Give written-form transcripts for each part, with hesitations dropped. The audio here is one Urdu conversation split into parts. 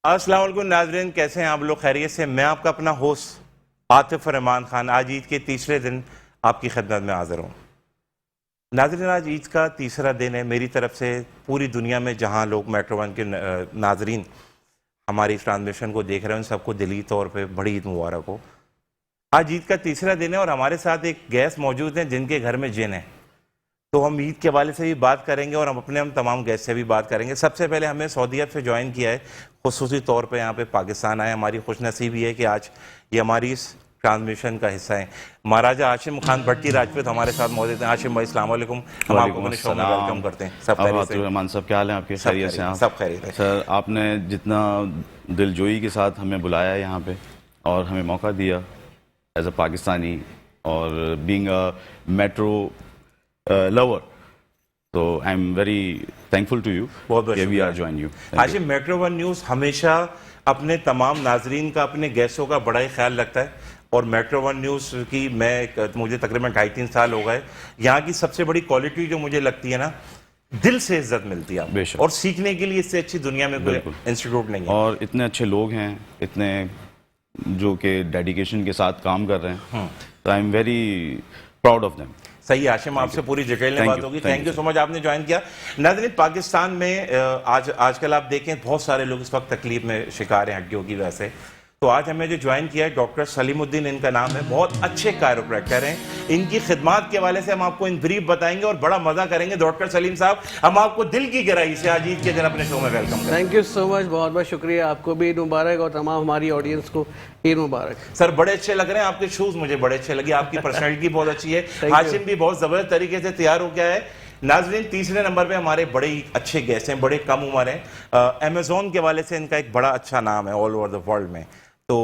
السلام علیکم ناظرین، کیسے ہیں آپ لوگ؟ خیریت سے؟ میں آپ کا اپنا ہوسٹ عاطف رحمان خان آج عید کے تیسرے دن آپ کی خدمت میں حاضر ہوں۔ ناظرین، آج عید کا تیسرا دن ہے۔ میری طرف سے پوری دنیا میں جہاں لوگ میٹرو ون کے ناظرین ہماری اس ٹرانسمیشن کو دیکھ رہے ہیں، ان سب کو دلی طور پہ بڑی عید مبارک ہو۔ آج عید کا تیسرا دن ہے اور ہمارے ساتھ ایک گیسٹ موجود ہیں جن کے گھر میں جن ہے، تو ہم عید کے حوالے سے بھی بات کریں گے اور ہم تمام گیسٹ سے بھی بات کریں گے۔ سب سے پہلے ہمیں سعودیہ سے جوائن کیا ہے، خصوصی طور پہ یہاں پہ پاکستان آئے۔ ہماری خوش نصیبی ہے کہ آج یہ ہماری اس ٹرانسمیشن کا حصہ ہیں۔ مہاراجہ ہاشم خان بھٹی راجپوت ہمارے ساتھ موجود ہیں۔ ہاشم بھائی السلام علیکم، ہم آپ کو اپنے شو میں ویلکم کرتے ہیں۔ سب خیریت سے؟ رحمان صاحب کیا حال ہیں آپ کے؟ خیریت سے ہیں؟ سب خیریت ہے سر، آپ نے جتنا دلجوئی کے ساتھ ہمیں بلایا ہے یہاں پہ اور ہمیں موقع دیا ایز اے پاکستانی اور بینگ اے میٹرو لور، تو I am very thankful to you کہ we are join you. Hashim, Metro One News ہمیشہ اپنے تمام ناظرین کا، اپنے گیسٹوں کا بڑا ہی خیال رکھتا ہے، اور میٹرو ون نیوز کی مجھے تقریباً 2.5-3 سال ہو گئے۔ یہاں کی سب سے بڑی کوالٹی جو مجھے لگتی ہے نا، دل سے عزت ملتی ہے، اور سیکھنے کے لیے اس سے اچھی دنیا میں کوئی انسٹیٹیوٹ نہیں ہے۔ اور اتنے اچھے لوگ ہیں، اتنے جو کہ ڈیڈیکیشن کے ساتھ کام کر رہے ہیں، تو I am very proud of them. صحیح ہے ہاشم، آپ سے پوری ڈیٹیل میں بات ہوگی۔ تھینک یو سو مچ، آپ نے جوائن کیا۔ ناظرین، پاکستان میں آج کل آپ دیکھیں بہت سارے لوگ اس وقت تکلیف میں شکار ہیں ہڈیوں کی وجہ سے۔ تو آج ہمیں جو جوائن کیا ہے ڈاکٹر سلیم الدین ان کا نام ہے، بہت اچھے کائروپریکٹر ہیں۔ ان کی خدمات کے حوالے سے ہم آپ کو ان بریف بتائیں گے اور بڑا مزہ کریں گے۔ ڈاکٹر سلیم صاحب، ہم آپ کو دل کی گہرائی سے آج عید کے دن اپنے شو میں ویلکم کریں۔ تھینک یو سو مچ، بہت بہت شکریہ۔ آپ کو بھی عید مبارک اور تمام ہماری آڈینس کو عید مبارک۔ سر بڑے اچھے لگ رہے ہیں، آپ کے شوز مجھے بڑے اچھے لگے، آپ کی پرسنالٹی بہت اچھی ہے۔ ہاشم بھی بہت زبردست طریقے سے تیار ہو گیا ہے۔ ناظرین، تیسرے نمبر پہ ہمارے بڑے ہی اچھے گیسٹ ہیں، بڑے کم عمر ہیں۔ امیزون کے حوالے سے ان کا ایک بڑا اچھا نام ہے آل اوور دا ورلڈ میں۔ تو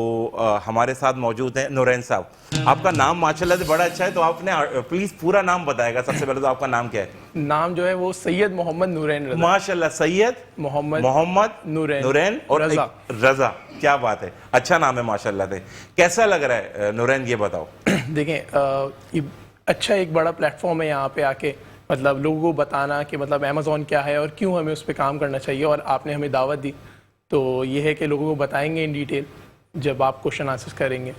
ہمارے ساتھ موجود ہیں نورین صاحب۔ آپ کا نام ماشاءاللہ سے بڑا اچھا ہے، تو آپ نے پلیز پورا نام بتائے گا۔ سب سے پہلے تو آپ کا نام کیا ہے؟ نام جو ہے وہ سید محمد نورین رضا۔ ماشاءاللہ، سید محمد نورین اور رضا، کیا بات ہے، اچھا نام ہے ماشاءاللہ سے۔ کیسا لگ رہا ہے نورین، یہ بتاؤ؟ دیکھیں، اچھا ایک بڑا پلیٹ فارم ہے یہاں پہ آ کے مطلب لوگوں کو بتانا کہ مطلب امیزون کیا ہے اور کیوں ہمیں اس پہ کام کرنا چاہیے، اور آپ نے ہمیں دعوت دی، تو یہ ہے کہ لوگوں کو بتائیں گے ان ڈیٹیل جب آپ کوشچن آنسر کریں گے۔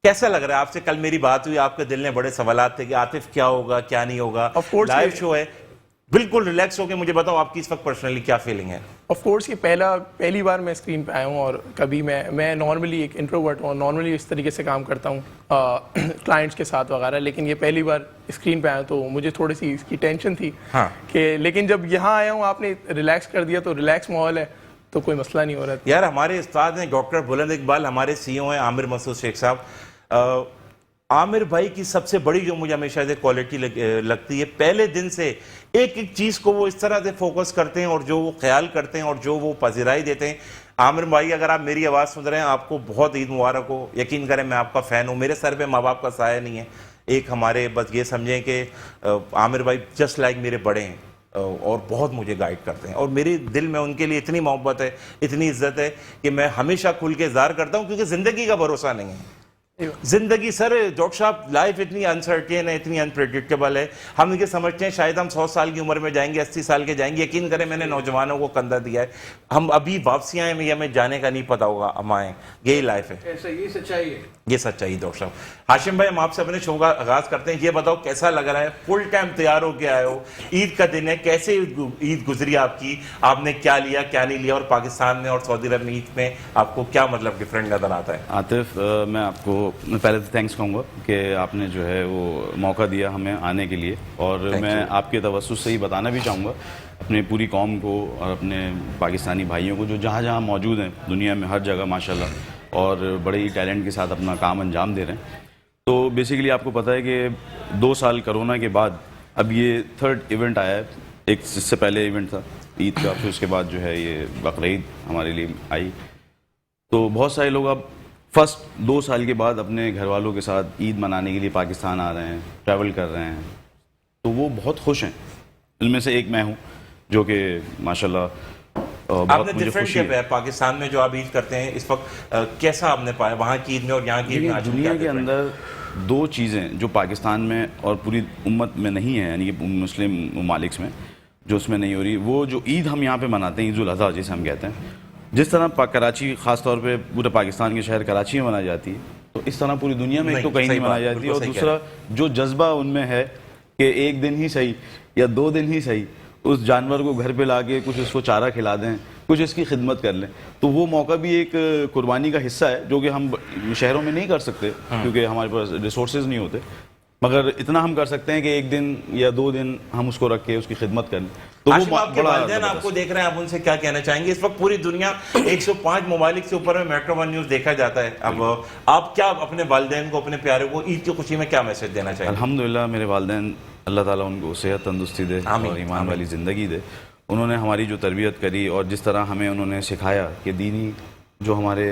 کیسا لگ رہا ہے؟ آپ سے کل میری بات ہوئی، آپ کے دل میں بڑے سوالات تھے کہ عاطف کیا ہوگا کیا نہیں ہوگا، لائیو شو ہے، بالکل ریلیکس ہو کے مجھے بتاؤ آپ کی اس وقت پرسنلی کیا فیلنگ ہے؟ آف کورس یہ پہلی بار میں اسکرین پہ آیا ہوں، اور کبھی میں نارملی ایک انٹروورٹ ہوں، نارملی اس طریقے سے کام کرتا ہوں کلائنٹس کے ساتھ وغیرہ، لیکن یہ پہلی بار اسکرین پہ آیا تو مجھے تھوڑی سی اس کی ٹینشن تھی کہ، لیکن جب یہاں آیا ہوں آپ نے ریلیکس کر دیا تو ریلیکس ماحول ہے تو کوئی مسئلہ نہیں ہو رہا۔ یار ہمارے استاد ہیں ڈاکٹر بلند اقبال، ہمارے سی او ہیں عامر مسعود شیخ صاحب۔ عامر بھائی کی سب سے بڑی جو مجھے ہمیشہ سے کوالٹی لگتی ہے، پہلے دن سے ایک ایک چیز کو وہ اس طرح سے فوکس کرتے ہیں اور جو وہ خیال کرتے ہیں اور جو وہ پذیرائی دیتے ہیں۔ عامر بھائی، اگر آپ میری آواز سن رہے ہیں، آپ کو بہت عید مبارک ہو۔ یقین کریں میں آپ کا فین ہوں، میرے سر پہ ماں باپ کا سایہ نہیں ہے، ایک ہمارے بس یہ سمجھیں کہ عامر بھائی جسٹ لائک میرے بڑے ہیں اور بہت مجھے گائیڈ کرتے ہیں، اور میری دل میں ان کے لیے اتنی محبت ہے، اتنی عزت ہے کہ میں ہمیشہ کھل کے اظہار کرتا ہوں، کیونکہ زندگی کا بھروسہ نہیں ہے۔ زندگی سر ڈاکٹر صاحب، لائف اتنی انسرٹین ہے، اتنی انپریڈکٹیبل ہے، ہم یہ سمجھتے ہیں شاید ہم 100 سال کی عمر میں جائیں گے، 80 سال کے جائیں گے۔ یقین کریں میں نے نوجوانوں کو کندھا دیا ہے، ہم ابھی واپسی آئیں یا ہمیں جانے کا نہیں پتا ہوگا، ہم آئیں، یہی لائف ہے، یہ سچائی ہے، یہ سچائی ڈاکٹر صاحب۔ ہاشم بھائی، ہم آپ سے اپنے شو کا آغاز کرتے ہیں، یہ بتاؤ کیسا لگ رہا ہے؟ فل ٹائم تیار ہو کے آئے ہو، عید کا دن ہے، کیسے عید گزری آپ کی؟ آپ نے کیا لیا کیا نہیں لیا، اور پاکستان میں اور سعودی عرب میں عید میں آپ کو کیا مطلب ڈفرینٹ نظر آتا ہے؟ عاطف، میں آپ کو پہلے تو تھینکس کہوں گا کہ آپ نے جو ہے وہ موقع دیا ہمیں آنے کے لیے، اور میں آپ کے توسط سے ہی بتانا بھی چاہوں گا اپنے پوری قوم کو اور اپنے پاکستانی بھائیوں کو جو جہاں جہاں موجود ہیں دنیا میں، ہر جگہ ماشاءاللہ، اور بڑے ہی ٹیلنٹ کے ساتھ اپنا کام انجام دے رہے ہیں۔ تو بیسیکلی آپ کو پتہ ہے کہ 2 سال کرونا کے بعد اب یہ 3rd ایونٹ آیا ہے۔ ایک اس سے پہلے ایونٹ تھا عید کا، پھر اس کے بعد جو ہے یہ بقرعید ہمارے لیے آئی۔ تو بہت سارے لوگ اب فرسٹ 2 سال کے بعد اپنے گھر والوں کے ساتھ عید منانے کے لیے پاکستان آ رہے ہیں، ٹریول کر رہے ہیں، تو وہ بہت خوش ہیں۔ ان میں سے ایک میں ہوں جو کہ ماشاءاللہ آپ نے ڈفرینٹ کیا ہے پاکستان میں جو آپ عید کرتے ہیں اس وقت، کیسا آپ نے پایا وہاں کی عید میں اور یہاں کی عید میں؟ دنیا کے اندر 2 چیزیں جو پاکستان میں اور پوری امت میں نہیں ہیں، یعنی کہ مسلم ممالک میں جو اس میں نہیں ہو رہی، وہ جو عید ہم یہاں پہ مناتے ہیں، عید الاضحیٰ جسے ہم کہتے ہیں، جس طرح کراچی خاص طور پہ پورے پاکستان کے شہر کراچی میں منائی جاتی ہے تو اس طرح پوری دنیا میں ایک تو کہیں نہیں منائی جاتی، اور دوسرا جو جذبہ ان میں ہے کہ ایک دن ہی صحیح یا 2 دن ہی صحیح اس جانور کو گھر پہ لا کے کچھ اس کو چارہ کھلا دیں، کچھ اس کی خدمت کر لیں، تو وہ موقع بھی ایک قربانی کا حصہ ہے جو کہ ہم شہروں میں نہیں کر سکتے کیونکہ ہمارے پاس ریسورسز نہیں ہوتے، مگر اتنا ہم کر سکتے ہیں کہ 1 دن یا 2 دن ہم اس کو رکھ کے اس کی خدمت کریں۔ تو عاشق، آپ کے والدین آپ کو دیکھ رہے ہیں، آپ ان سے کیا کہنا چاہیں گے؟ اس وقت پوری دنیا 105 ممالک سے اوپر میں میٹرو ون نیوز دیکھا جاتا ہے، اب آپ کیا اپنے والدین کو، اپنے پیارے کو عید کی خوشی میں کیا میسج دینا چاہیں گے؟ الحمدللہ میرے والدین اللہ تعالیٰ ان کو صحت تندرستی دے اور ایمان والی زندگی دے، انہوں نے ہماری جو تربیت کری اور جس طرح ہمیں انہوں نے سکھایا کہ دینی جو ہمارے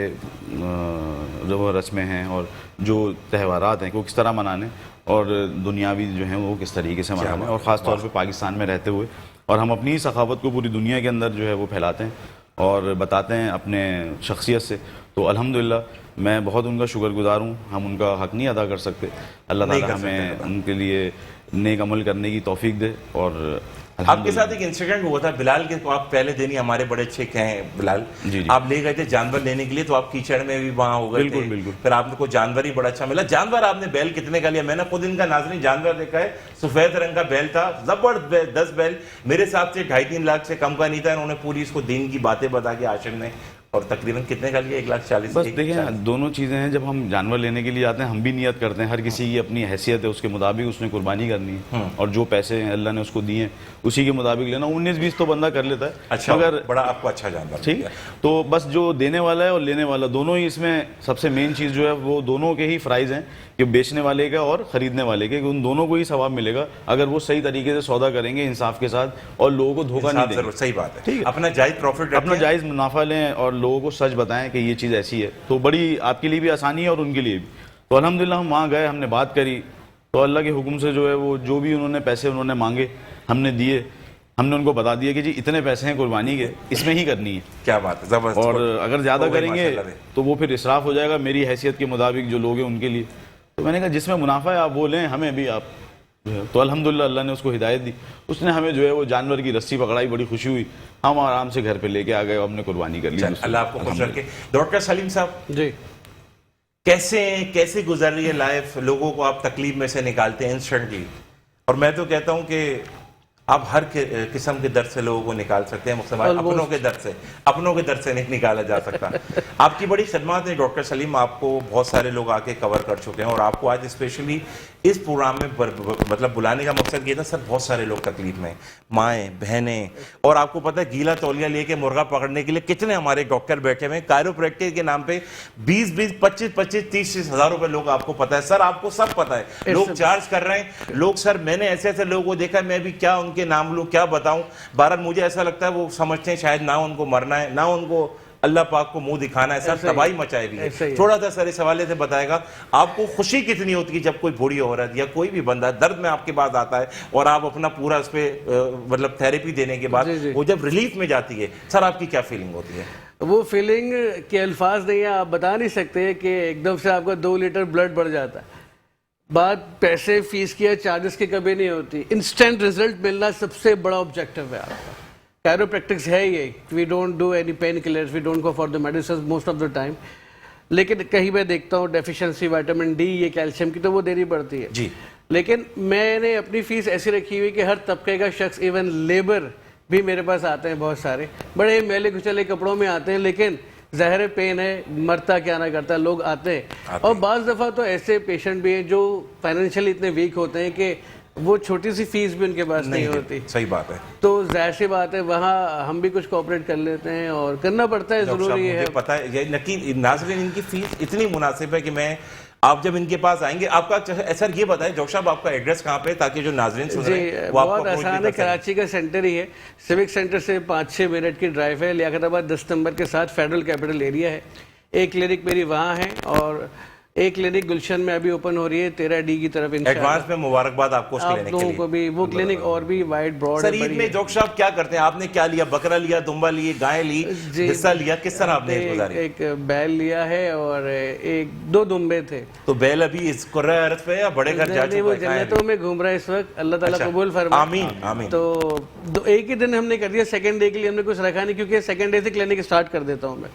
رسمیں ہیں اور جو تہوارات ہیں وہ کس طرح منانے اور دنیاوی جو ہیں وہ کس طریقے سے منانے، اور خاص طور پہ پاکستان میں رہتے ہوئے، اور ہم اپنی ثقافت کو پوری دنیا کے اندر جو ہے وہ پھیلاتے ہیں اور بتاتے ہیں اپنے شخصیت سے، تو الحمدللہ میں بہت ان کا شکر گزار ہوں۔ ہم ان کا حق نہیں ادا کر سکتے، اللہ تعالیٰ ہمیں ان کے لیے نیک عمل کرنے کی توفیق دے۔ اور آپ کے ساتھ ایک انسیڈنٹ ہوا تھا بلال کے، تو آپ پہلے دن ہی، ہمارے بڑے اچھے ہیں بلال، آپ لے گئے تھے جانور لینے کے لیے، تو آپ کیچڑ میں بھی وہاں ہو گئے تھے، پھر آپ کو جانور ہی بڑا اچھا ملا۔ جانور آپ نے بیل کتنے کا لیا؟ میں نے خود ان کا ناظرین جانور دیکھا ہے، سفید رنگ کا بیل تھا، زبردست بیل، میرے حساب سے 2.5-3 لاکھ سے کم کا نہیں تھا۔ انہوں نے پوری اس کو دین کی باتیں بتا کے عاشق نے، اور تقریباً کتنے کا لیا؟ 1,40,000۔ بس دیکھیں دونوں چیزیں ہیں، جب ہم جانور لینے کے لیے آتے ہیں ہم بھی نیت کرتے ہیں، ہر کسی کی اپنی حیثیت ہے، اس کے مطابق اس نے قربانی کرنی ہے، اور جو پیسے ہیں اللہ نے اس کو دیے ہیں اسی کے مطابق لینا۔ 19-20 تو بندہ کر لیتا ہے، اچھا، مگر بڑا آپ کو اچھا جانور ٹھیک، تو بس جو دینے والا ہے اور لینے والا دونوں ہی اس میں سب سے مین چیز جو ہے وہ دونوں کے ہی فرائض ہیں، کہ بیچنے والے کا اور خریدنے والے کے، کہ ان دونوں کو ہی ثواب ملے گا اگر وہ صحیح طریقے سے سودا کریں گے انصاف کے ساتھ اور لوگوں کو دھوکہ نہیں دیں گے۔ صحیح بات ہے، اپنا جائز پروفٹ، اپنا جائز منافع لیں اور لوگوں کو سچ بتائیں کہ یہ چیز ایسی ہے، تو بڑی آپ کے لیے بھی آسانی ہے اور ان کے لیے بھی۔ تو الحمدللہ ہم وہاں گئے، ہم نے بات کری، تو اللہ کے حکم سے جو ہے وہ جو بھی انہوں نے پیسے انہوں نے مانگے ہم نے دیے، ہم نے ان کو بتا دیا کہ جی اتنے پیسے ہیں قربانی کے، اس میں ہی کرنی ہے۔ کیا بات ہے، زبردست۔ اور اگر زیادہ کریں گے تو وہ پھر اسراف ہو جائے گا میری حیثیت کے مطابق جو لوگ ہیں ان کے لیے، تو میں نے کہا جس میں منافع ہے آپ وہ لیں، ہمیں بھی آپ جو ہے۔ تو الحمدللہ اللہ نے اس کو ہدایت دی، اس نے ہمیں جو ہے وہ جانور کی رسی پکڑائی، بڑی خوشی ہوئی، ہم آرام سے گھر پہ لے کے آ گئے اور ہم نے قربانی کر لی۔ اللہ آپ کو خوش رکھے۔ ڈاکٹر سلیم صاحب جی، کیسے گزر رہی ہے لائف؟ لوگوں کو آپ تکلیف میں سے نکالتے ہیں انسٹنٹلی، اور میں تو کہتا ہوں کہ آپ ہر قسم کے درد سے لوگوں کو نکال سکتے ہیں، اپنوں کے درد سے نہیں نکالا جا سکتا۔ آپ کی بڑی خدمات ہیں ڈاکٹر سلیم، آپ کو بہت سارے لوگ آ کے کور کر چکے ہیں، اور آپ کو آج اسپیشلی اس پروگرام میں مطلب بلانے کا مقصد یہ تھا، سر بہت سارے لوگ تکلیف میں، مائیں بہنیں، اور آپ کو پتہ ہے گیلا تولیہ لے کے مرغا پکڑنے کے لیے کتنے ہمارے ڈاکٹر بیٹھے ہوئے ہیں، کائروپریکٹر کے نام پہ 20-20 25-25 30 ہزار روپے لوگ، آپ کو پتہ ہے سر، آپ کو سب پتہ ہے، لوگ چارج کر رہے ہیں لوگ۔ سر میں نے ایسے لوگوں کو دیکھا، میں بھی کیا ان کے نام لوں، کیا بتاؤں، بہرحال مجھے ایسا لگتا ہے وہ سمجھتے ہیں شاید نہ ان کو مرنا ہے، نہ ان کو اللہ پاک کو منہ دکھانا ہے، سر تباہی مچائے بھی ہے۔ تھوڑا سا سر اس حوالے سے بتائے گا، آپ کو خوشی کتنی ہوتی ہے جب کوئی بوڑھی عورت یا کوئی بھی بندہ درد میں آپ کے پاس آتا ہے اور آپ اپنا پورا اس پہ مطلب تھیراپی دینے کے بعد وہ جب ریلیف میں جاتی ہے، سر آپ کی کیا فیلنگ ہوتی ہے؟ وہ فیلنگ کے الفاظ نہیں ہیں، آپ بتا نہیں سکتے کہ ایک دم سے آپ کا 2 لیٹر بلڈ بڑھ جاتا ہے۔ بات پیسے فیس کی یا چارجز کی کبھی نہیں ہوتی، انسٹنٹ رزلٹ ملنا سب سے بڑا آبجیکٹو ہے آپ کا۔ کائروپریکٹکس ہے یہ، we don't do any pain killers, we don't go for the medicines most of the time, لیکن کہیں میں دیکھتا ہوں ڈیفیشنسی وائٹامن ڈی، یہ کیلشیم کی، تو وہ دینی پڑتی ہے جی۔ لیکن میں نے اپنی فیس ایسی رکھی ہوئی کہ ہر طبقے کا شخص، ایون لیبر بھی میرے پاس آتے ہیں، بہت سارے بڑے میلے کچلے کپڑوں میں آتے ہیں، لیکن ظاہر پین ہے، مرتا کیا نہ کرتا، لوگ آتے ہیں۔ اور بعض دفعہ تو ایسے پیشنٹ بھی ہیں جو فائنینشلی اتنے ویک ہوتے ہیں کہ وہ چھوٹی سی فیس بھی ان کے پاس نہیں ہوتی۔ صحیح بات ہے، تو ظاہر سی بات ہے وہاں ہم بھی کچھ کوآپریٹ کر لیتے ہیں اور کرنا پڑتا ہے، ضروری ہے۔ مجھے پتا ہے ناظرین ان کی فیس اتنی مناسب ہے کہ میں آپ جب ان کے پاس آئیں گے، آپ کا سر یہ بتائیں ڈاکٹر صاحب آپ کا ایڈریس کہاں پہ، تاکہ جو ناظرین سن رہے ہیں وہ آپ کو بہت آسان ہے، کراچی کا سینٹر ہی ہے، سیوک سینٹر سے 5-6 منٹ کی ڈرائیو ہے، لیاقت آباد 10 نمبر کے ساتھ فیڈرل کیپٹل ایریا ہے، ایک کلینک میری وہاں ہے، اور ایک کلینک گلشن میں ابھی اوپن ہو رہی ہے 13D کی طرف انشاءاللہ. ایڈوانس میں مبارکباد آپ کو اس آپ کلینک کے لوگوں لیے. کو بھی وہ کلینک اور بھی وائڈ براڈ سر عید میں ڈاکٹر صاحب کیا کرتے ہیں؟ آپ نے کیا لیا؟ بکرا لیا، دمبا لیے، گائے لی، حصہ لیا، کس طرح آپ نے عید گزاری؟ ایک بیل لیا ہے اور ایک 2 دمبے تھے. تو بیل ابھی اس قرہ عرض پہ یا بڑے گھر جا نہیں، وہ چکا ہے؟ جنتوں میں گھوم رہا ہے اس وقت. اللہ تعالیٰ قبول فرمائے. آمین آمین. تو ایک ہی دن ہم نے کر دیا. سیکنڈ ڈے کے لیے ہم نے کچھ رکھا نہیں کیونکہ سیکنڈ ڈے سے کلینک اسٹارٹ کر دیتا ہوں میں.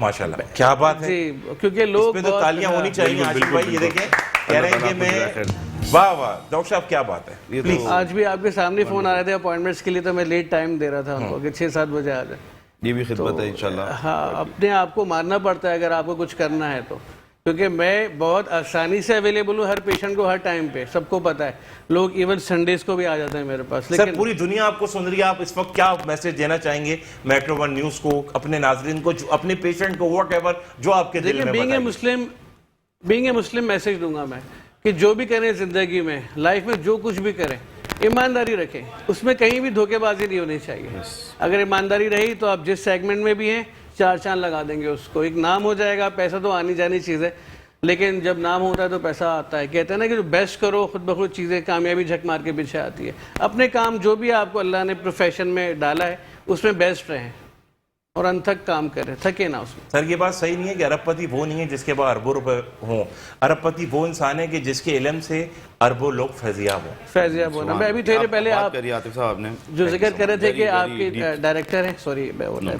ماشاءاللہ کیا بات ہے. جی کیونکہ اس لوگ پہ تو تالیاں ہونی چاہیے. عاشق بھائی یہ دیکھیں کہہ رہے ہیں کہ میں واہ واہ ڈاکٹر صاحب کیا بات ہے. پلیز. آج بھی آپ کے سامنے فون آ رہے تھے اپوائنٹمنٹس کے لیے تو میں لیٹ ٹائم دے رہا تھا ان کو کہ 6-7 بجے آ جائیں. یہ بھی خدمت ہے انشاءاللہ. ہاں اپنے آپ کو مارنا پڑتا ہے اگر آپ کو کچھ کرنا ہے تو، کیونکہ میں بہت آسانی سے اویلیبل ہوں ہر پیشنٹ کو ہر ٹائم پہ. سب کو پتا ہے، لوگ ایون سنڈیز کو بھی آ جاتے ہیں میرے پاس. سر پوری دنیا آپ کو سن رہی ہے، آپ اس وقت کیا میسج دینا چاہیں گے میٹرو ون نیوز کو، اپنے ناظرین کو، اپنے پیشنٹ کو، واٹ ایور جو آپ کے دل میں بتائیں؟ بینگ اے مسلم میسج دوں گا میں کہ جو بھی کریں زندگی میں، لائف میں جو کچھ بھی کریں ایمانداری رکھیں. اس میں کہیں بھی دھوکے بازی نہیں ہونی چاہیے. اگر ایمانداری رہی تو آپ جس سیگمنٹ میں بھی ہیں 4 چاند لگا دیں گے. اس کو ایک نام ہو جائے گا. پیسہ تو آنی جانی چیز ہے لیکن جب نام ہوتا ہے تو پیسہ آتا ہے. کہتے ہیں نا کہ جو بیسٹ کرو خود بخود چیزیں کامیابی جھک مار کے پیچھے آتی ہے. اپنے کام جو بھی آپ کو اللہ نے پروفیشن میں ڈالا ہے اس میں بیسٹ رہیں اور انتھک کام کریں، تھکے نہ اس میں. سر یہ بات صحیح نہیں ہے کہ ارب پتی وہ نہیں ہے جس کے پاس اربوں روپے ہوں. ارب پتی وہ انسان ہے کہ جس کے علم سے اربوں لوگ فیضیاب ہوں. فیضیاب ہونا. میں ابھی تھوڑے پہلے آپ عاطف صاحب نے جو ذکر کر رہے تھے کہ آپ کے ڈائریکٹر ہیں، سوری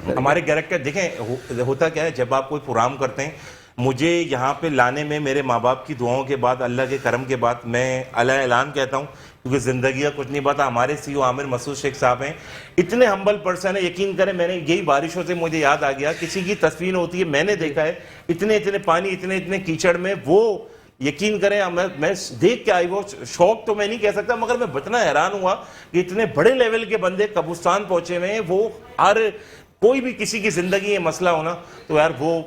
ہمارے ڈائریکٹر دیکھیں ہوتا کیا ہے جب آپ کوئی پروگرام کرتے ہیں، مجھے یہاں پہ لانے میں میرے ماں باپ کی دعاؤں کے بعد، اللہ کے کرم کے بعد، میں اللہ اعلان کہتا ہوں کیونکہ زندگی کا کچھ نہیں پتا. ہمارے سی او عامر مسعود شیخ صاحب ہیں، اتنے ہمبل پرسن ہے. یقین کریں میں نے یہی بارشوں سے مجھے یاد آ گیا، کسی کی تصویر ہوتی ہے، میں نے دیکھا ہے اتنے پانی، اتنے کیچڑ میں. وہ یقین کریں میں دیکھ کے آئی، وہ شوق تو میں نہیں کہہ سکتا مگر میں اتنا حیران ہوا کہ اتنے بڑے لیول کے بندے قبرستان پہنچے ہوئے ہیں. وہ ہر کوئی بھی کسی کی زندگی میں مسئلہ ہونا تو یار وہ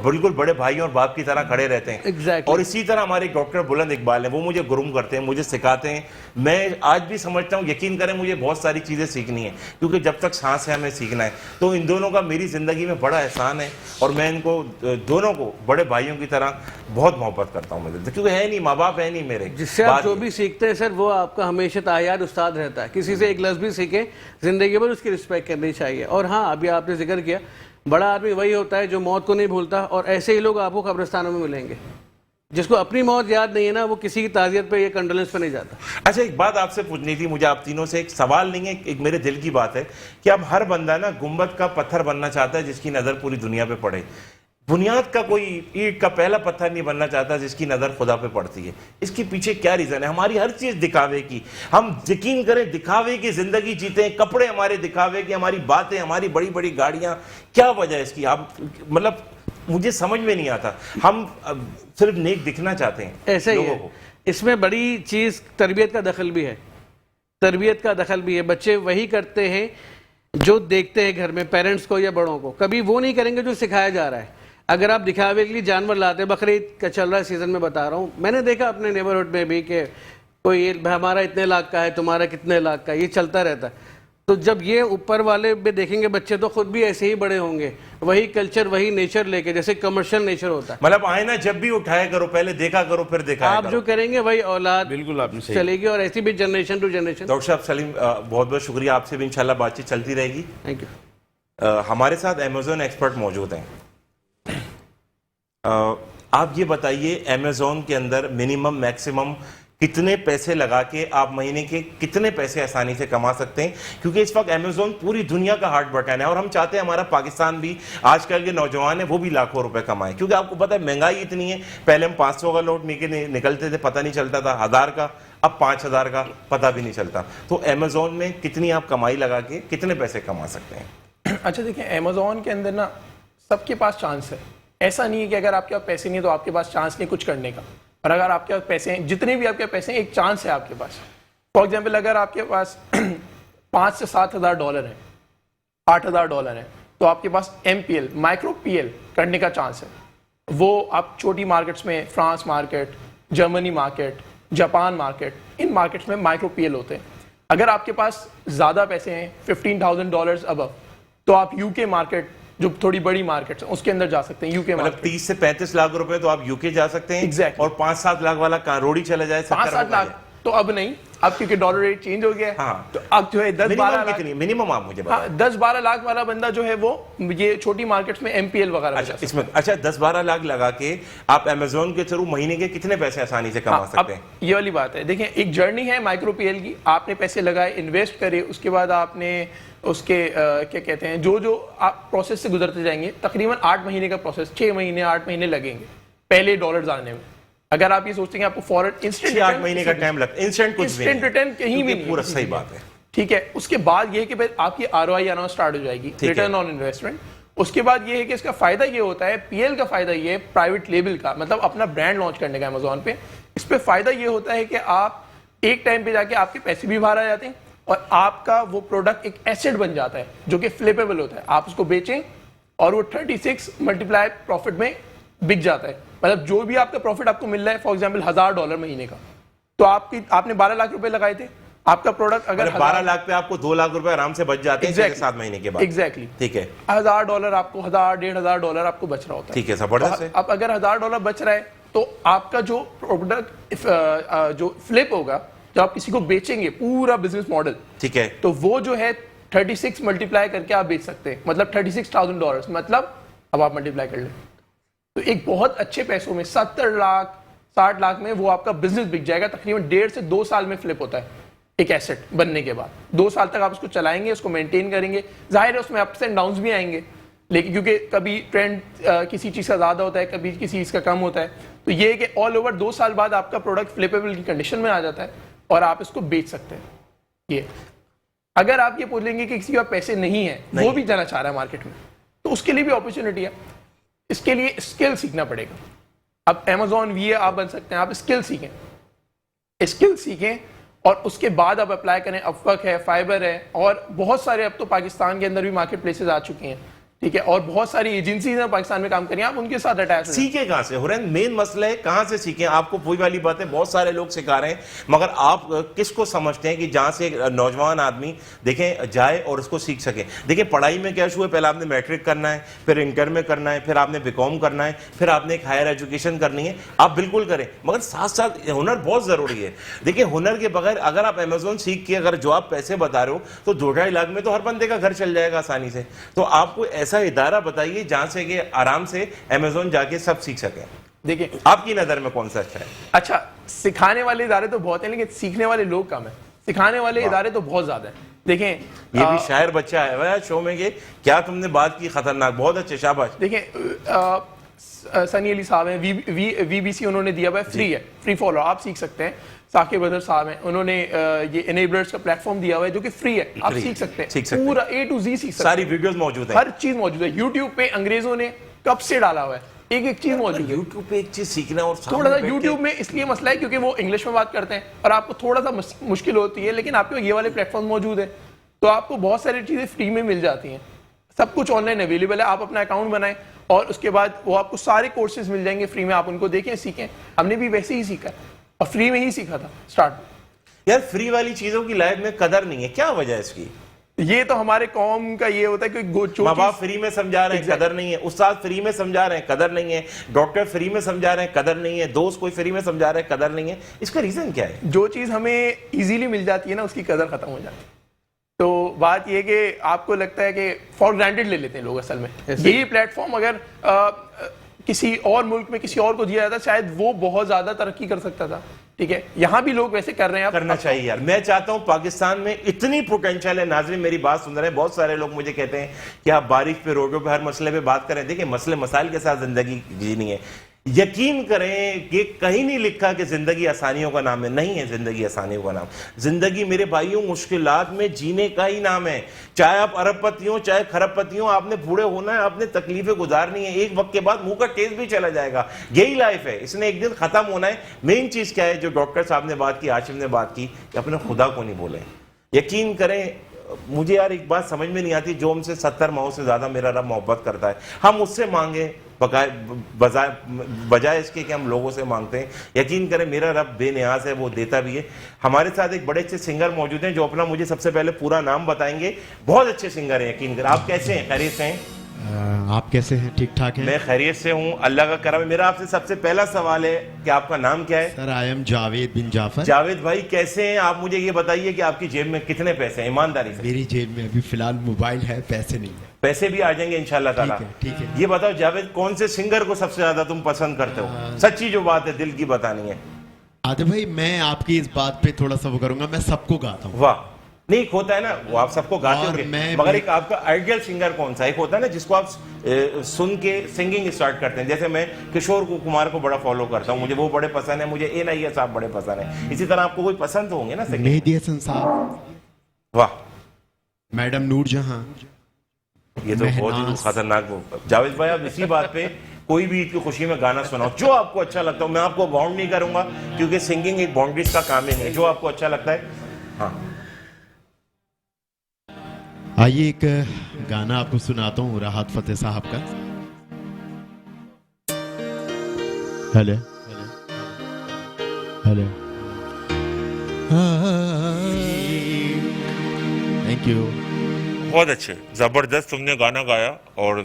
بالکل بڑے بھائی اور باپ کی طرح کھڑے رہتے ہیں. اور اسی طرح ہمارے ڈاکٹر بلند اقبال ہیں، وہ مجھے گروم کرتے ہیں، مجھے سکھاتے ہیں. میں آج بھی سمجھتا ہوں، یقین کریں مجھے بہت ساری چیزیں سیکھنی ہیں کیونکہ جب تک سانس ہے ہمیں سیکھنا ہے. تو ان دونوں کا میری زندگی میں بڑا احسان ہے اور میں ان کو دونوں کو بڑے بھائیوں کی طرح بہت محبت کرتا ہوں کیونکہ ہے نہیں، ماں باپ ہے نہیں میرے. جس سے آپ جو بھی سیکھتے ہیں سر وہ آپ کا ہمیشہ تایار استاد رہتا ہے. کسی سے ایک لفظ بھی سیکھیں زندگی بھر اس کی رسپیکٹ کرنی چاہیے. اور ہاں ابھی آپ نے ذکر کیا بڑا آدمی وہی ہوتا ہے جو موت کو نہیں بھولتا، اور ایسے ہی لوگ آپ کو قبرستانوں میں ملیں گے. جس کو اپنی موت یاد نہیں ہے نا وہ کسی کی تعزیت پہ یا کنڈولنس پہ نہیں جاتا. اچھا ایک بات آپ سے پوچھنی تھی مجھے آپ تینوں سے، ایک سوال نہیں ہے، ایک میرے دل کی بات ہے کہ اب ہر بندہ نا گنبد کا پتھر بننا چاہتا ہے جس کی نظر پوری دنیا پہ پڑے. بنیاد کا کوئی اینٹ کا پہلا پتھر نہیں بننا چاہتا جس کی نظر خدا پہ پڑتی ہے. اس کے پیچھے کیا ریزن ہے؟ ہماری ہر چیز دکھاوے کی، ہم یقین کریں دکھاوے کی زندگی جیتے ہیں. کپڑے ہمارے دکھاوے کی، ہماری باتیں، ہماری بڑی بڑی گاڑیاں. کیا وجہ ہے اس کی؟ آپ مطلب مجھے سمجھ میں نہیں آتا. ہم صرف نیک دکھنا چاہتے ہیں ایسا ہی ہے. اس میں بڑی چیز تربیت کا دخل بھی ہے. تربیت کا دخل بھی ہے. بچے وہی کرتے ہیں جو دیکھتے ہیں گھر میں پیرنٹس کو یا بڑوں کو. کبھی وہ نہیں کریں گے جو سکھایا جا رہا ہے. اگر آپ دکھاوے کے لیے جانور لاتے، بقرعید کا چل رہا ہے سیزن میں بتا رہا ہوں، میں نے دیکھا اپنے نیبرہڈ میں بھی کہ کوئی ہمارا اتنے لاکھ کا ہے، تمہارا کتنے لاکھ کا ہے، یہ چلتا رہتا ہے. تو جب یہ اوپر والے بھی دیکھیں گے بچے تو خود بھی ایسے ہی بڑے ہوں گے، وہی کلچر وہی نیچر لے کے، جیسے کمرشل نیچر ہوتا ہے. مطلب آئینہ جب بھی اٹھایا کرو پہلے دیکھا کرو پھر دکھایا آپ جو کریں گے وہی اولاد بالکل آپ نے صحیح چلے گی، اور ایسی بھی جنریشن ٹو جنریشن. ڈاکٹر صاحب سلیم بہت بہت شکریہ. آپ سے بھی انشاءاللہ بات چیت چلتی رہے گی. Thank you. ہمارے ساتھ امیزون ایکسپرٹ موجود ہیں. آپ یہ بتائیے امیزون کے اندر منیمم میکسیمم کتنے پیسے لگا کے آپ مہینے کے کتنے پیسے آسانی سے کما سکتے ہیں؟ کیونکہ اس وقت امیزون پوری دنیا کا ہارٹ بٹن ہے اور ہم چاہتے ہیں ہمارا پاکستان بھی آج کل کے نوجوان ہیں وہ بھی لاکھوں روپے کمائیں. کیونکہ آپ کو پتہ ہے مہنگائی اتنی ہے. پہلے ہم 500 کا نوٹ نکلتے تھے پتہ نہیں چلتا تھا، 1000 کا، اب 5000 کا پتہ بھی نہیں چلتا. تو امیزون میں کتنی آپ کمائی لگا کے کتنے پیسے کما سکتے ہیں؟ اچھا دیکھیں امیزون کے اندر نا سب کے پاس چانس ہے. ایسا نہیں ہے کہ اگر آپ کے پاس پیسے نہیں ہے تو آپ کے پاس چانس نہیں کچھ کرنے کا. اور اگر آپ کے پاس پیسے ہیں، جتنے بھی آپ کے پیسے ہیں، ایک چانس ہے آپ کے پاس. فار ایگزامپل اگر آپ کے پاس 5 سے 7 ہزار ڈالر ہیں، 8 ہزار ڈالر ہیں، تو آپ کے پاس MPL مائکرو PL کرنے کا چانس ہے. وہ آپ چھوٹی مارکیٹس میں، France market, Germany market, Japan market, ان مارکیٹس میں مائکرو PL ہوتے ہیں. اگر آپ کے پاس زیادہ پیسے ہیں $15,000 ابو، تو آپ UK مارکیٹ جو تھوڑی بڑی مارکیٹس ہیں اس کے اندر جا سکتے ہیں, UK مطلب 30 سے 35 لاکھ روپے تو آپ یوکے جا سکتے ہیں Exactly. اور 5-7 لاکھ والا کہاں روڑی چلا جائے 5-7 لاکھ تو اب نہیں, اب کیونکہ ڈالر ریٹ چینج ہو گیا ہے, ہاں. تو اب جو ہے 10-12 لاکھ, منیمم آپ مجھے بتائیں 10-12 لاکھ والا بندہ جو ہے وہ یہ چھوٹی مارکیٹس میں MPL وغیرہ میں جا اس میں اچھا 10-12 لاکھ لگا کے آپ امیزون کے تھرو مہینے کے کتنے پیسے آسانی سے کما سکتے ہیں؟ یہ والی بات ہے. دیکھیں ایک جرنی ہے مائکرو PL کی, آپ نے پیسے لگائے, انویسٹ کرے, اس کے بعد آپ نے اس کے کیا کہتے ہیں جو آپ پروسیس سے گزرتے جائیں گے, تقریباً 8 مہینے کا پروسیس, 6 مہینے 8 مہینے لگیں گے پہلے ڈالرز آنے میں. اگر آپ یہ سوچتے ہیں کہ آپ کو فوراً انسٹنٹ 8 مہینے کا ٹائم لگتا ہے, انسٹنٹ کچھ بھی انسٹنٹ ریٹرن کہیں بھی نہیں, پورا صحیح بات ہے. ٹھیک ہے. اس کے بعد یہ ہے کہ آپ کی ROI آنا سٹارٹ ہو جائے گی, ریٹرن آن انویسٹمنٹ. اس کے بعد یہ ہے کہ اس کا فائدہ یہ ہوتا ہے, PL کا فائدہ یہ ہے پرائیویٹ لیبل کا, مطلب اپنا برانڈ لانچ کرنے کا امیزون پہ. اس پہ فائدہ یہ ہوتا ہے کہ آپ ایک ٹائم پہ جا کے آپ کے پیسے بھی باہر آ جاتے ہیں اور آپ کا وہ پروڈکٹ ایک ایسٹ بن جاتا ہے جو کہ فلپیبل ہوتا ہے. آپ اس کو بیچیں اور وہ 36 ملٹیپلائی پروفٹ میں بک جاتا ہے. مطلب جو بھی آپ کا پروفٹ آپ کو مل رہا ہے, فار ایگزامپل $1000 مہینے کا, تو آپ نے 12 لاکھ روپے لگائے تھے, آپ کا پروڈکٹ اگر 12 لاکھ پہ آپ کو 2 لاکھ روپے آرام سے بچ جاتے ہیں 7 مہینے کے بعد. ایگزیکٹلی. ٹھیک ہے. $1000 آپ کو $1000-$1500 آپ کو بچ رہا ہوتا ہے. ٹھیک ہے, زبردست ہے. اب اگر $1000 بچ رہا ہے تو آپ کا جو پروڈکٹ جو فلپ ہوگا, جب آپ کسی کو بیچیں گے پورا بزنس ماڈل, ٹھیک ہے, تو وہ جو ہے 36 ملٹیپلائی کر کے آپ بیچ سکتے ہیں, مطلب $36,000. مطلب اب آپ ملٹیپلائی کر لیں تو ایک بہت اچھے پیسوں میں 70 لاکھ 60 لاکھ میں وہ آپ کا بزنس بک جائے گا. تقریباً 1.5 سے 2 سال میں فلپ ہوتا ہے ایک ایسٹ بننے کے بعد. 2 سال تک آپ اس کو چلائیں گے, اس کو مینٹین کریں گے. ظاہر ہے اس میں اپس اینڈ ڈاؤنس بھی آئیں گے, لیکن کیونکہ کبھی ٹرینڈ کسی چیز کا زیادہ ہوتا ہے, کبھی کسی چیز کا کم ہوتا ہے, تو یہ ہے کہ آل اوور 2 سال بعد آپ کا پروڈکٹ فلپیبل کی کنڈیشن میں آ جاتا ہے اور آپ اس کو بیچ سکتے ہیں. یہ اگر آپ یہ پوچھ لیں گے کہ کسی کے پاس پیسے نہیں ہیں, وہ بھی جانا چاہ رہا ہے مارکیٹ میں, تو اس کے لیے بھی اپرچونٹی ہے. اس کے لیے اسکل سیکھنا پڑے گا. اب Amazon VA آپ بن سکتے ہیں, آپ اسکل سیکھیں اور اس کے بعد آپ اپلائی کریں. Upwork ہے, Fiverr ہے, اور بہت سارے اب تو پاکستان کے اندر بھی مارکیٹ پلیسز آ چکے ہیں. ٹھیک ہے, اور بہت ساری ایجنسیز ہیں پاکستان میں کام کریں, آپ ان کے ساتھ اٹیچ ہیں. سیکھیں کہاں سے حرین؟ مین مسئلہ ہے کہاں سے سیکھیں. آپ کو وہی والی بات ہے, بہت سارے لوگ سکھا رہے ہیں, مگر آپ کس کو سمجھتے ہیں کہ جہاں سے نوجوان آدمی دیکھیں جائے اور اس کو سیکھ سکے. دیکھیں پڑھائی میں کیا ایشو ہے, پہلے آپ نے میٹرک کرنا ہے, پھر انٹر میں کرنا ہے, پھر آپ نے BCom کرنا ہے, پھر آپ نے ایک ہائر ایجوکیشن کرنی ہے. آپ بالکل کریں, مگر ساتھ ساتھ ہنر بہت ضروری ہے. دیکھیں ہنر کے بغیر اگر آپ Amazon سیکھ کے اگر جو آپ پیسے بتا رہے ہو تو 2-2.5 لاکھ میں تو ہر بندے کا گھر چل جائے گا آسانی سے. تو آپ کو ایسا ادارہ بتائیے جہاں سے کہ آرام سے Amazon جا کے سب سیکھ سکیں. دیکھیں آپ کی نظر میں کون سا اچھا ہے؟ اچھا, سکھانے والے ادارے تو بہت ہیں, لیکن سیکھنے والے لوگ کم ہیں. سکھانے والے ادارے تو بہت زیادہ ہیں. دیکھیں یہ بھی شاعر بچہ ہے شو میں, کہ کیا تم نے بات کی خطرناک, بہت اچھے, شاباش. دیکھیں سنی علی صاحب ہیں, VBC انہوں نے دیا ہوا ہے, فری ہے, فری فالو, آپ سیکھ سکتے ہیں. ثاقب بدر صاحب ہیں, انہوں نے یہ انیبلرز کا پلیٹ فارم دیا ہوا ہے جو کہ فری ہے, آپ سیکھ سکتے ہیں, پورا A to Z سیکھ سکتے ہیں. ساری ویڈیوز موجود ہیں, ہر چیز موجود ہے. یوٹیوب پہ انگریزوں نے کب سے ڈالا ہوا ہے, ایک چیز موجود ہے. یوٹیوب پہ ایک چیز سیکھنا اور تھوڑا سا یوٹیوب میں اس لیے مسئلہ ہے کیونکہ وہ انگلش میں بات کرتے ہیں اور آپ کو تھوڑا سا مشکل ہوتی ہے, لیکن آپ کو یہ والے پلیٹ فارم موجود ہے تو آپ کو بہت ساری چیزیں فری میں مل جاتی ہیں. سب کچھ آن لائن اویلیبل ہے. آپ اپنا اکاؤنٹ بنائیں اور اس کے بعد وہ آپ کو سارے کورسز مل جائیں گے فری میں, آپ ان کو دیکھیں, سیکھیں. ہم نے بھی ویسے ہی سیکھا اور فری میں ہی سیکھا تھا اسٹارٹ میں. یار فری والی چیزوں کی لائف میں قدر نہیں ہے, کیا وجہ ہے اس کی؟ یہ تو ہمارے قوم کا یہ ہوتا ہے کہ ماں باپ فری میں سمجھا رہے ہیں, قدر نہیں ہے. استاد فری میں سمجھا رہے ہیں, قدر نہیں ہے. ڈاکٹر فری میں سمجھا رہے ہیں, قدر نہیں ہے. دوست کوئی فری میں سمجھا رہے ہیں, قدر نہیں ہے. اس کا ریزن کیا ہے؟ جو چیز ہمیں ایزیلی مل جاتی ہے نا, اس کی قدر ختم ہو جاتی ہے. تو بات یہ کہ آپ کو لگتا ہے کہ فار گرانٹیڈ لے لیتے ہیں لوگ. اصل میں یہی پلیٹ فارم اگر کسی اور ملک میں کسی اور کو دیا جاتا شاید وہ بہت زیادہ ترقی کر سکتا تھا. ٹھیک ہے, یہاں بھی لوگ ویسے کر رہے ہیں, کرنا چاہیے یار. میں چاہتا ہوں پاکستان میں اتنی پوٹینشیل ہے. ناظرین میری بات سن رہے ہیں, بہت سارے لوگ مجھے کہتے ہیں کہ آپ بارش پہ, روڈوں پہ, ہر مسئلے پہ بات کریں. دیکھیں مسئلے مسائل کے ساتھ زندگی جینی ہے. یقین کریں کہ کہیں نہیں لکھا کہ زندگی آسانیوں کا نام ہے, نہیں ہے زندگی آسانیوں کا نام. زندگی میرے بھائیوں مشکلات میں جینے کا ہی نام ہے. چاہے آپ ارب پتی ہوں, چاہے خرب پتی ہوں, آپ نے بوڑھے ہونا ہے, آپ نے تکلیفیں گزارنی ہے. ایک وقت کے بعد منہ کا ٹیسٹ بھی چلا جائے گا. یہی لائف ہے, اس نے ایک دن ختم ہونا ہے. مین چیز کیا ہے جو ڈاکٹر صاحب نے بات کی, عاشم نے بات کی, کہ اپنے خدا کو نہیں بولیں. یقین کریں مجھے یار ایک بات سمجھ میں نہیں آتی, جو ہم سے 70 ماہوں سے زیادہ میرا رب محبت کرتا ہے, ہم اس سے مانگیں بجائے اس کے کہ ہم لوگوں سے مانگتے ہیں. یقین کریں میرا رب بے نیاز ہے, وہ دیتا بھی ہے. ہمارے ساتھ ایک بڑے اچھے سنگر موجود ہیں جو اپنا مجھے سب سے پہلے پورا نام بتائیں گے. بہت اچھے سنگر ہیں, یقین کریں. آپ کیسے ہیں, خیریت سے ہیں؟ آپ کیسے ہیں؟ ٹھیک ٹھاک ہیں؟ میں خیریت سے ہوں, اللہ کا کرم ہے. میرا آپ سے سب سے پہلا سوال ہے کہ آپ کا نام کیا ہے؟ سر آئی ایم جاوید بن جعفر. جاوید بھائی کیسے ہیں آپ؟ مجھے یہ بتائیے کہ آپ کی جیب میں کتنے پیسے ہیں, ایمانداری سے. میری جیب میں ابھی فی الحال موبائل ہے, پیسے نہیں ہیں. پیسے بھی آ جائیں گے انشاءاللہ تعالیٰ. ٹھیک ہے. یہ بتاؤ جاوید, کون سے سنگر کو سب سے زیادہ تم پسند کرتے ہو؟ سچی جو بات ہے, دل کی بتانی ہے. عادل بھائی میں آپ کی اس بات پہ تھوڑا سا وہ کروں گا, میں سب کو گاتا ہوں. واہ, نہیں ہوتا ہے نا, وہ آپ سب کو گاتے اور ہوں گے, میں مگر بھی- ایک آپ کا آئیڈیل سنگر کون سا؟ ایک ہوتا ہے نا جس کو آپ سن کے سنگنگ اسٹارٹ کرتے ہیں. جیسے میں کشور کمار کو بڑا فالو کرتا ہوں, مجھے وہ بڑے پسند ہیں, مجھے اے نائیہ صاحب بڑے پسند ہیں. اسی طرح آپ کو کوئی پسند ہوں گے نا سنگنگ؟ مہدی حسن صاحب, واہ, میڈم نور جہاں. یہ تو بہت ہی مہناز. خطرناک ہو. جاوید بھائی آپ اسی بات پہ کوئی بھی عید کی خوشی میں گانا سناؤ جو آپ کو اچھا لگتا ہو. میں آپ کو باؤنڈ نہیں کروں گا کیونکہ سنگنگ ایک باؤنڈریز کا کام ہی نہیں ہے. جو آپ کو اچھا لگتا ہے. ہاں آئیے ایک گانا آپ کو سناتا ہوں راحت فتح صاحب کا. Hello hello, thank you. بہت اچھے, زبردست تم نے گانا گایا اور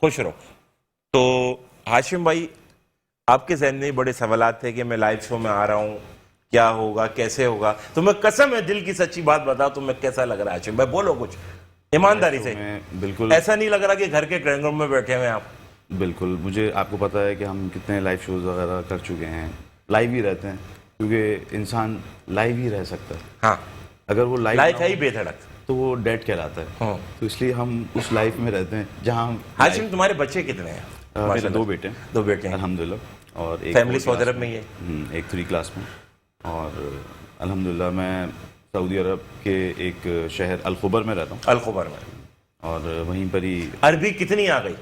خوش رہو. تو ہاشم بھائی, آپ کے ذہن میں بڑے سوالات تھے کہ میں لائیو شو میں آ رہا ہوں, کیا ہوگا, کیسے ہوگا. تو میں قسم ہے دل کی سچی بات بتاؤ, تمہیں کیسا لگ رہا ہے ہاشم بھائی؟ بولو کچھ ایمانداری سے. میں بالکل ایسا نہیں لگ رہا کہ گھر کے ڈرائنگ روم میں بیٹھے ہوئے ہیں آپ؟ بالکل, مجھے آپ کو پتہ ہے کہ ہم کتنے لائیو شوز وغیرہ کر چکے ہیں, لائیو ہی رہتے ہیں, کیونکہ انسان لائیو ہی رہ سکتا ہے. ہاں, اگر وہ لائف ہے ہی بے دھڑک. تو وہ ڈیڈ کہلاتا ہے. ہاں. تو اس لیے ہم اس لائف میں رہتے ہیں جہاں ہم ہاشم تمہارے بچے کتنے ہیں؟ میرے 2 بیٹے ہیں. 2 بیٹے ہیں. الحمدللہ. اور ایک فیملی 4 سعودی کلاس عرب میں ہی ہے؟ ایک 3 کلاس میں. اور الحمدللہ میں سعودی عرب کے ایک شہر الخبر میں رہتا ہوں, الخبر میں. اور وہیں پر ہی عربی کتنی آ گئی؟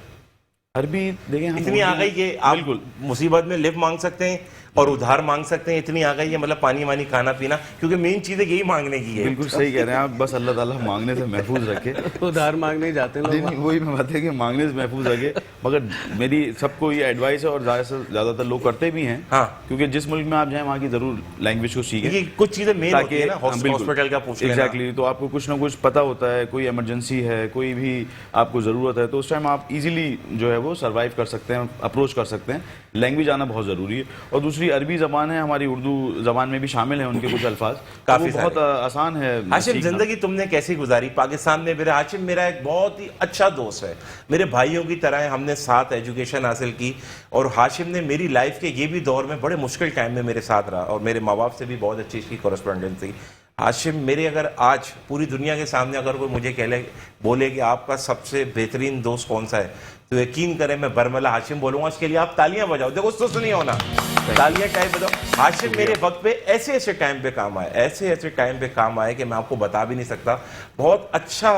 عربی دیکھیں ہم اتنی آ گئی کہ آپ بالکل مصیبت میں لفٹ مانگ سکتے ہیں اور ادھار مانگ سکتے ہیں. اتنی آ گئی ہے, مطلب پانی وانی کھانا پینا, کیونکہ مین چیز یہی مانگنے کی ہے. بالکل صحیح کہہ رہے ہیں آپ, بس اللہ تعالیٰ مانگنے سے محفوظ رکھے. ادھار مانگنے جاتے ہیں نہیں لوگ. نہیں, وہی میں بات ہے کہ مانگنے سے محفوظ رکھے. مگر میری سب کو یہ ایڈوائس ہے, اور زیادہ سے زیادہ تر لوگ کرتے بھی ہیں, ہاں, کیونکہ جس ملک میں آپ جائیں وہاں کی ضرور لینگویج کو سیکھیں. یہ کچھ چیزیں مین ہوتی ہیں نا, ہاسپٹل کا پوچھ لینا. ایگزیکٹلی, تو آپ کو کچھ نہ کچھ پتہ ہوتا ہے, کوئی ایمرجنسی ہے, کوئی بھی آپ کو ضرورت ہے, تو اس ٹائم آپ ایزیلی جو ہے وہ سروائیو کر سکتے ہیں, اپروچ کر سکتے ہیں. لینگویج آنا بہت ضروری ہے. اور دوسری عربی زبان ہے, ہماری اردو زبان میں بھی شامل ہیں ان کے کچھ الفاظ, کافی بہت آسان ہے. ہاشم زندگی تم نے کیسی گزاری پاکستان میں؟ میرا ہاشم میرا ایک بہت ہی اچھا دوست ہے, میرے بھائیوں کی طرح ہے, ہم نے ساتھ ایجوکیشن حاصل کی, اور ہاشم نے میری لائف کے یہ بھی دور میں بڑے مشکل ٹائم میں میرے ساتھ رہا, اور میرے ماں باپ سے بھی بہت اچھی اس کی کورسپونڈنس تھی. ہاشم میرے, اگر آج پوری دنیا کے سامنے اگر کوئی مجھے بولے کہ آپ کا سب سے بہترین دوست کون سا ہے, تو یقین کریں میں برملا ہاشم بولوں گا. اس کے لیے آپ تالیاں بجاؤ, دیکھو سست نہیں ہونا, تالیاں ٹائپ بجاؤ. ہاشم میرے وقت پہ ایسے ایسے ٹائم پہ کام آئے, ایسے ایسے ٹائم پہ کام آئے کہ میں آپ کو بتا بھی نہیں سکتا. بہت اچھا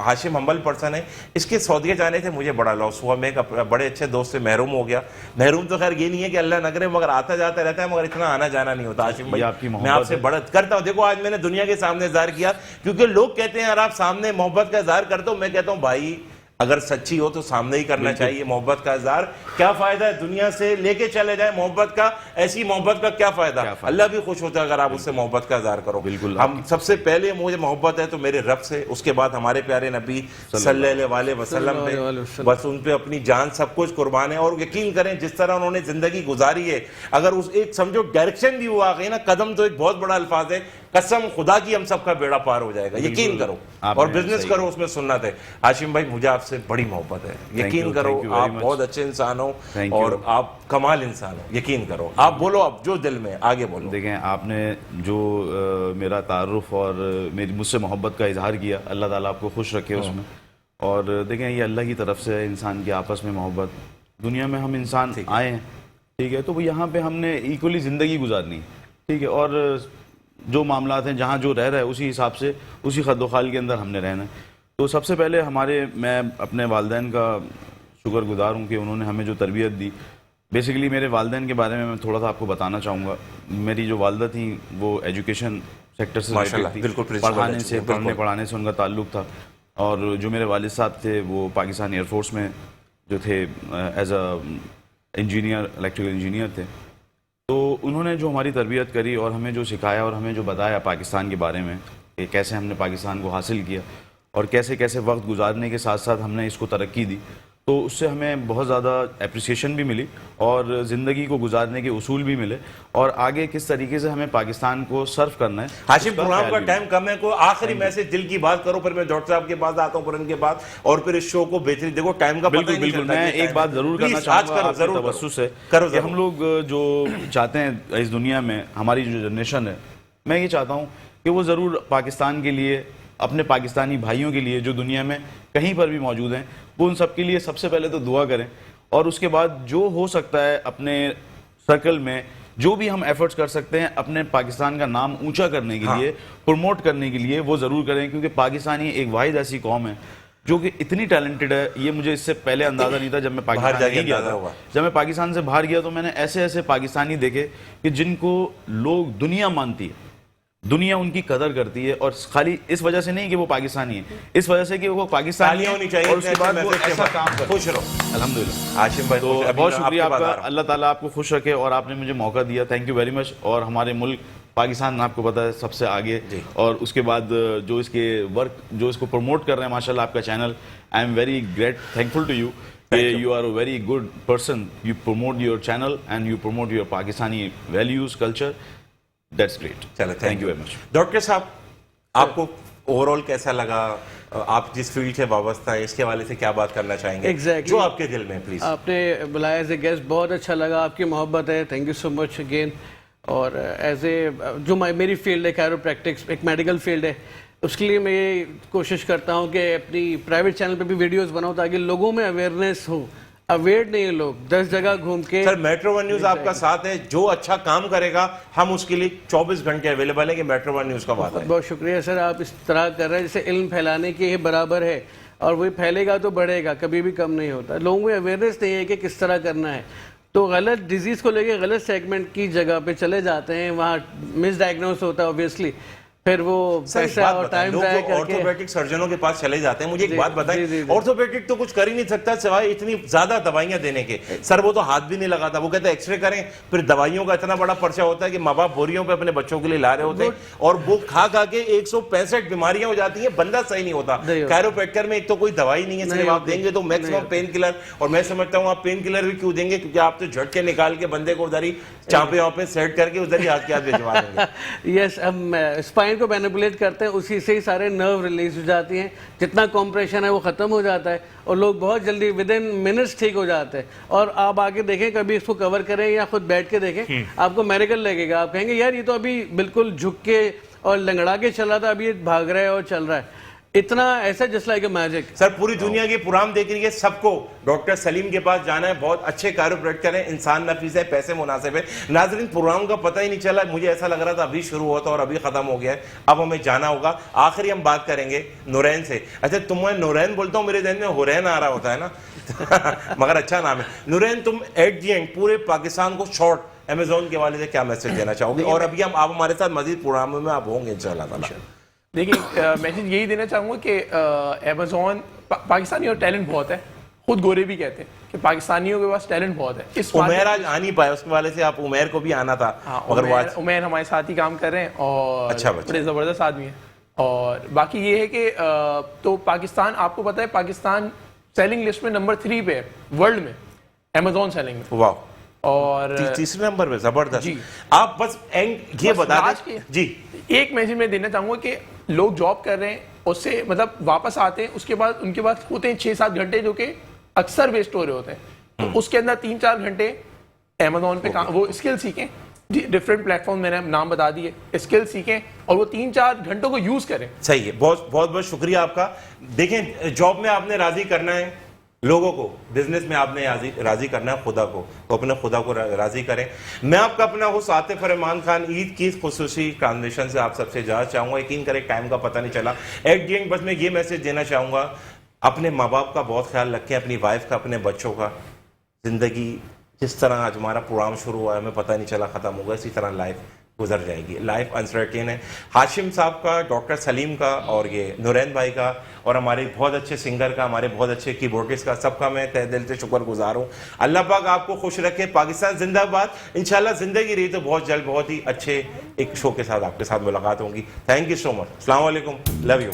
ہاشم ہمبل پرسن ہے. اس کے سعودیہ جانے سے مجھے بڑا لاس ہوا, میں ایک بڑے اچھے دوست سے محروم ہو گیا. محروم تو خیر یہ نہیں ہے کہ اللہ نہ کرے, مگر آتا جاتا رہتا ہے, مگر اتنا آنا جانا نہیں ہوتا. ہاشم بھائی میں آپ سے بڑا کرتا ہوں, دیکھو آج میں نے دنیا کے سامنے اظہار کیا, کیونکہ لوگ کہتے ہیں یار آپ سامنے محبت کا اظہار کرتے ہو. میں کہتا ہوں بھائی اگر سچی ہو تو سامنے ہی کرنا چاہیے محبت کا اظہار. کیا فائدہ ہے دنیا سے لے کے چلے جائے محبت کا, ایسی محبت کا کیا فائدہ؟ اللہ بھی خوش ہوتا ہے اگر آپ اس سے محبت کا اظہار کرو. بالکل, ہم سب سے پہلے مجھے محبت ہے تو میرے رب سے, اس کے بعد ہمارے پیارے نبی صلی اللہ علیہ وسلم پہ, بس ان پہ اپنی جان سب کچھ قربان ہے. اور یقین کریں جس طرح انہوں نے زندگی گزاری ہے, اگر اس ایک سمجھو ڈائریکشن بھی وہ آ گئی نا, قدم تو ایک بہت بڑا الفاظ ہے, قسم خدا کی ہم سب کا بیڑا پار ہو جائے گا. یقین کرو اور بزنس کرو, اس میں سنت ہے. ہاشم بھائی مجھے آپ سے بڑی محبت ہے, یقین کرو آپ بہت اچھے انسان ہو اور آپ کمال انسان ہو, یقین کرو. آپ بولو, آپ جو دل میں آگے بولو. دیکھیں آپ نے جو میرا تعارف اور مجھ سے محبت کا اظہار کیا, اللہ تعالیٰ آپ کو خوش رکھے اس میں. اور دیکھیں یہ اللہ کی طرف سے انسان کی آپس میں محبت. دنیا میں ہم انسان آئے ہیں, ٹھیک ہے, تو وہ یہاں پہ ہم نے ایکولی زندگی گزارنی, ٹھیک ہے, اور جو معاملات ہیں جہاں جو رہ رہا ہے اسی حساب سے اسی خد و خال کے اندر ہم نے رہنا ہے. تو سب سے پہلے میں اپنے والدین کا شکر گزار ہوں کہ انہوں نے ہمیں جو تربیت دی. بیسیکلی میرے والدین کے بارے میں تھوڑا سا آپ کو بتانا چاہوں گا. میری جو والدہ تھیں وہ ایجوکیشن سیکٹر سے پڑھانے سے ان کا تعلق تھا. اور جو میرے والد صاحب تھے وہ پاکستان ایئر فورس میں جو تھے as a engineer, electrical engineer تھے. تو انہوں نے جو ہماری تربیت کری اور ہمیں جو سکھایا اور ہمیں جو بتایا پاکستان کے بارے میں کہ کیسے ہم نے پاکستان کو حاصل کیا, اور کیسے کیسے وقت گزارنے کے ساتھ ساتھ ہم نے اس کو ترقی دی، تو اس سے ہمیں بہت زیادہ اپریسیشن بھی ملی اور زندگی کو گزارنے کے اصول بھی ملے، اور آگے کس طریقے سے ہمیں پاکستان کو سرو کرنا ہے۔ ہاشم پروگرام کا ٹائم کم ہے، کوئی آخری میسج دل کی بات کرو، پھر میں ڈاکٹر صاحب کے پاس آتا ہوں، پھر ان کے بعد، اور پھر اس شو کو بہترین دیکھو، ٹائم کا پتہ ہی نہیں بالکل چلتا۔ میں ایک بات ضرور کرنا چاہوں گا آپ کے توسط سے کہ ہم لوگ جو چاہتے ہیں اس دنیا میں، ہماری جو جنریشن ہے، میں یہ چاہتا ہوں کہ وہ ضرور پاکستان کے لیے، اپنے پاکستانی بھائیوں کے لیے جو دنیا میں کہیں پر بھی موجود ہیں، وہ ان سب کے لیے سب سے پہلے تو دعا کریں، اور اس کے بعد جو ہو سکتا ہے اپنے سرکل میں جو بھی ہم ایفرٹس کر سکتے ہیں اپنے پاکستان کا نام اونچا کرنے کے لیے، پروموٹ کرنے کے لیے، وہ ضرور کریں، کیونکہ پاکستانی ایک واحد ایسی قوم ہے جو کہ اتنی ٹیلنٹڈ ہے۔ یہ مجھے اس سے پہلے اندازہ نہیں تھا جب میں پاکستان نہیں گیا تھا۔ جب میں پاکستان سے باہر گیا تو میں نے ایسے ایسے پاکستانی دیکھے کہ جن کو لوگ دنیا مانتی ہے، دنیا ان کی قدر کرتی ہے، اور خالی اس وجہ سے نہیں کہ وہ پاکستانی ہیں، اس وجہ سے کہ وہ پاکستانی ہونی چاہیے، اور اس کے بعد وہ ایسا کام کرتے ہیں۔ خوش رہو الحمدللہ۔ ہاشم بھائی، تو بہت شکریہ آپ کا، اللہ تعالیٰ آپ کو خوش رکھے، اور آپ نے مجھے موقع دیا، تھینک یو ویری مچ۔ اور ہمارے ملک پاکستان آپ کو پتہ ہے سب سے آگے، اور اس کے بعد جو اس کے ورک جو اس کو پروموٹ کر رہے ہیں، ماشاءاللہ آپ کا channel, I am very great thankful to you کہ you are a very good person, you promote your channel and you promote your Pakistani values, culture, that's great. چلو thank you very much. Doctor صاحب، آپ کو اوور آل کیسا لگا؟ آپ جس فیلڈ سے وابستہ ہیں، اس کے حوالے سے کیا بات کرنا چاہیں گے Exactly. جو آپ کے دل میں؟ پلیز۔ آپ نے بلایا ایز اے گیسٹ، بہت اچھا لگا، آپ کی محبت ہے، thank you so much again. اور ایز اے جو میری فیلڈ ہے کائرو پریکٹکس، ایک میڈیکل فیلڈ ہے، اس کے لیے میں یہ کوشش کرتا ہوں کہ اپنی پرائیویٹ چینل پہ بھی ویڈیوز بناؤں تاکہ لوگوں میں اویئرنیس ہو۔ اویئر نہیں ہے لوگ، 10 جگہ گھوم کے۔ سر میٹرو ون نیوز آپ کا ساتھ ہے، جو اچھا کام کرے گا ہم اس کے لیے 24 گھنٹے اویلیبل ہیں کہ میٹرو ون نیوز کا بات ہے۔ بہت شکریہ سر، آپ اس طرح کر رہے ہیں جیسے علم پھیلانے کے یہ برابر ہے، اور وہ پھیلے گا تو بڑھے گا، کبھی بھی کم نہیں ہوتا۔ لوگوں میں اویئرنیس نہیں ہے کہ کس طرح کرنا ہے، تو غلط ڈیزیز کو لے کے غلط سیگمنٹ کی جگہ پہ چلے جاتے ہیں، وہاں مس ڈائگنوز ہوتا ہے اوبویسلی، پھر وہ پیسہ اور ٹائم ضائع کر کے آرتھوپیڈک سرجنوں کے پاس چلے جاتے ہیں۔ مجھے ایک بات بتائیں، آرتھوپیڈک تو کچھ کر ہی نہیں سکتا سوائے اتنی زیادہ دوائیاں دینے کے۔ سر وہ تو ہاتھ بھی نہیں لگاتا، وہ کہتے ہیں ایکس رے کریں، پھر دوائیوں کا اتنا بڑا پرچہ ہوتا ہے کہ ماں باپ بوریوں پہ اپنے بچوں کے لیے لا رہے ہوتے ہیں، اور وہ کھا کھا کے 165 بیماریاں ہو جاتی ہیں، بندہ صحیح نہیں ہوتا۔ کائروپریکٹر میں ایک تو کوئی دوائی نہیں ہے، صرف آپ دیں گے تو میکسیمم پین کلر، اور میں سمجھتا ہوں آپ پین کلر بھی کیوں دیں گے، کیونکہ آپ تو جھٹکے نکال کے بندے کو ادھر ہی چانپے وانپے سیٹ کر کے ادھر ہی ہاتھ کے ہاتھ بھجوا دیں گے۔ یس، ہم اسپائن کو مینیپولیٹ کرتے ہیں، اسی سے ہی سارے نرو ریلیز ہو جاتی ہیں، جتنا کمپریشن ہے وہ ختم ہو جاتا ہے، اور لوگ بہت جلدی ود ان منٹس ٹھیک ہو جاتے ہیں۔ اور آپ آ کے دیکھیں، کبھی اس کو کور کریں یا خود بیٹھ کے دیکھیں، آپ کو میریکل لگے گا، آپ کہیں گے یار یہ تو ابھی بالکل جھک کے اور لنگڑا کے چل رہا تھا، ابھی یہ بھاگ رہا ہے اور چل رہا ہے، اتنا ایسا جسٹ لائک اے میجک۔ سر پوری دنیا کی پروگرام دیکھ رہی ہے، سب کو ڈاکٹر سلیم کے پاس جانا ہے، بہت اچھے کائروپریکٹر ہیں، انسان نفیس ہے، پیسے مناسب ہے۔ ناظرین پروگرام کا پتہ ہی نہیں چلا، مجھے ایسا لگ رہا تھا ابھی شروع ہوا تھا اور ابھی ختم ہو گیا ہے، اب ہمیں جانا ہوگا۔ آخری ہم بات کریں گے نورین سے۔ اچھا تمہیں نورین بولتا ہوں، میرے ذہن میں ہورین آ رہا ہوتا ہے نا، مگر اچھا نام ہے نورین۔ تم ایٹ دی اینڈ پورے پاکستان کو شارٹ امیزون کے والے سے کیا میسج دینا چاہو گے؟ اور ابھی آپ ہمارے ساتھ مزید پروگراموں میں آپ ہوں گے انشاءاللہ تعالیٰ۔ دیکھیں میسج یہی دینا چاہوں گا کہ امیزون، پاکستانیوں کا ٹیلنٹ بہت ہے، خود گورے بھی کہتے ہیں کہ پاکستانیوں کے پاس ٹیلنٹ بہت ہے۔ عمیر آج آ نہیں پایا، اس کے والے سے آپ عمیر کو بھی آنا تھا، مگر وہ آج عمیر ہمارے ساتھ ہی کام کر رہے ہیں اور بڑے زبردست آدمی ہیں۔ اور باقی یہ ہے کہ تو پاکستان، آپ کو پتہ ہے پاکستان سیلنگ لسٹ میں نمبر 3 پہ ہے ورلڈ میں، امیزون سیلنگ میں۔ واہ، اور تیسرے نمبر پہ، زبردست۔ آپ بس یہ بتا دیں جی، ایک میسج میں دینا چاہوں گا کہ لوگ جاب کر رہے ہیں، اس سے مطلب واپس آتے ہیں، اس کے بعد ان کے پاس ہوتے ہیں 6-7 گھنٹے جو کہ اکثر ویسٹ ہو رہے ہوتے ہیں، تو اس کے اندر 3-4 گھنٹے امیزون پہ وہ اسکل سیکھیں، ڈفرینٹ پلیٹ فارم میں نے نام بتا دیے، اسکل سیکھیں اور وہ 3-4 گھنٹوں کو یوز کریں۔ صحیح ہے، بہت بہت شکریہ آپ کا۔ دیکھیں جاب میں آپ نے راضی کرنا ہے لوگوں کو، بزنس میں آپ نے راضی کرنا ہے خدا کو، تو اپنے خدا کو راضی کریں۔ میں آپ کا اپنا ہوسٹ عاطف رحمان خان عید کی خصوصی ٹرانزمیشن سے آپ سب سے اجازت چاہوں گا۔ یقین کریں ٹائم کا پتہ نہیں چلا۔ ایٹ دی اینڈ بس میں یہ میسج دینا چاہوں گا، اپنے ماں باپ کا بہت خیال رکھیں، اپنی وائف کا، اپنے بچوں کا۔ زندگی جس طرح آج ہمارا پروگرام شروع ہوا ہے، ہمیں پتہ نہیں چلا ختم ہوگا، اسی طرح لائف گزر جائے گی، لائف انسرٹین ہے۔ ہاشم صاحب کا، ڈاکٹر سلیم کا، اور یہ نورین بھائی کا، اور ہمارے بہت اچھے سنگر کا، ہمارے بہت اچھے کی بورڈسٹ کا، سب کا میں تہ دل سے شکر گزار ہوں۔ اللہ پاک آپ کو خوش رکھے، پاکستان زندہ باد۔ انشاءاللہ زندگی رہی تو بہت جلد بہت ہی اچھے ایک شو کے ساتھ آپ کے ساتھ ملاقات ہوگی۔ تھینک یو سو مچ، السلام علیکم، لو یو۔